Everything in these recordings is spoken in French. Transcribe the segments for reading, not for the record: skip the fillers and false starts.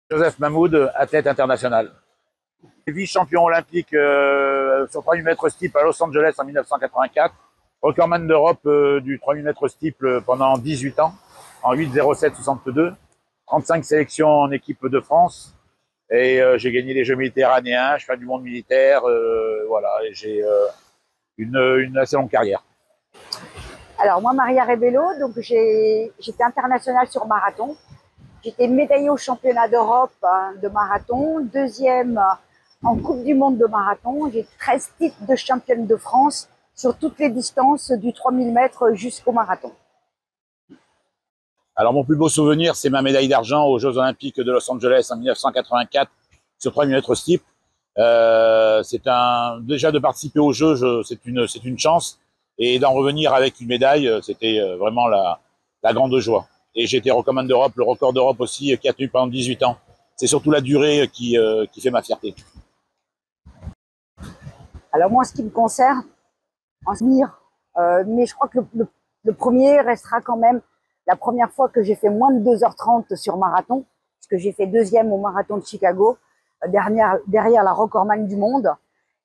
Joseph Mahmoud, athlète international. Vice-champion olympique sur 3000 mètres steeple à Los Angeles en 1984. Recordman d'Europe du 3000 mètres steeple pendant 18 ans, en 8,07,62. 35 sélections en équipe de France. Et j'ai gagné les Jeux méditerranéens, je fais du monde militaire. Voilà, et j'ai une assez longue carrière. Alors moi, Maria Rebello, donc j'étais internationale sur marathon. J'étais médaillée au championnat d'Europe de marathon, deuxième en Coupe du monde de marathon. J'ai 13 titres de championne de France sur toutes les distances du 3000 mètres jusqu'au marathon. Alors mon plus beau souvenir, c'est ma médaille d'argent aux Jeux olympiques de Los Angeles en 1984 sur 3000 mètres steeple. Déjà de participer aux Jeux, c'est une chance. Et d'en revenir avec une médaille, c'était vraiment la grande joie. Et j'ai été recordman d'Europe, le record d'Europe aussi, qui a tenu pendant 18 ans. C'est surtout la durée qui fait ma fierté. Alors moi, ce qui me concerne, en souvenir, mais je crois que le premier restera quand même la première fois que j'ai fait moins de 2h30 sur marathon, puisque j'ai fait deuxième au marathon de Chicago, derrière la recordman du monde.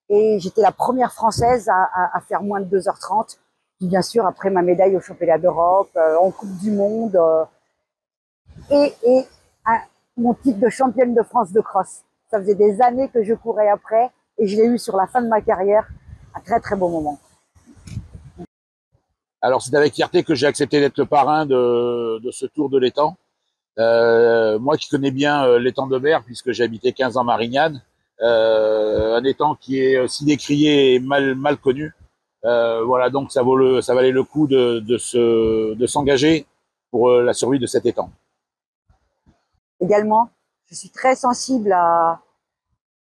Et j'étais la première française à faire moins de 2h30. Puis bien sûr, après ma médaille au championnat d'Europe, en Coupe du monde, et mon titre de championne de France de cross. Ça faisait des années que je courais après, et je l'ai eu sur la fin de ma carrière, un très très beau moment. Alors c'est avec fierté que j'ai accepté d'être le parrain de ce Tour de l'étang. Moi qui connais bien l'étang de Berre, puisque j'ai habité 15 ans Marignane, un étang qui est si décrié et mal connu. Voilà, donc ça valait le coup de s'engager pour la survie de cet étang. Également, je suis très sensible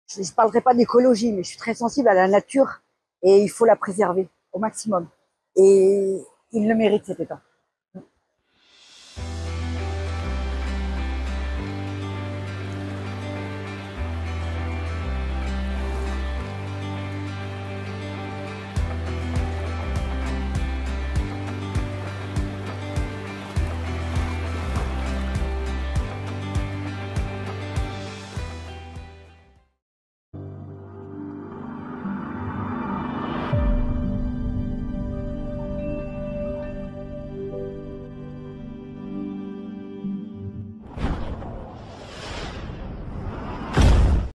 je ne parlerai pas d'écologie, mais je suis très sensible à la nature et il faut la préserver au maximum. Et il le mérite cet étang.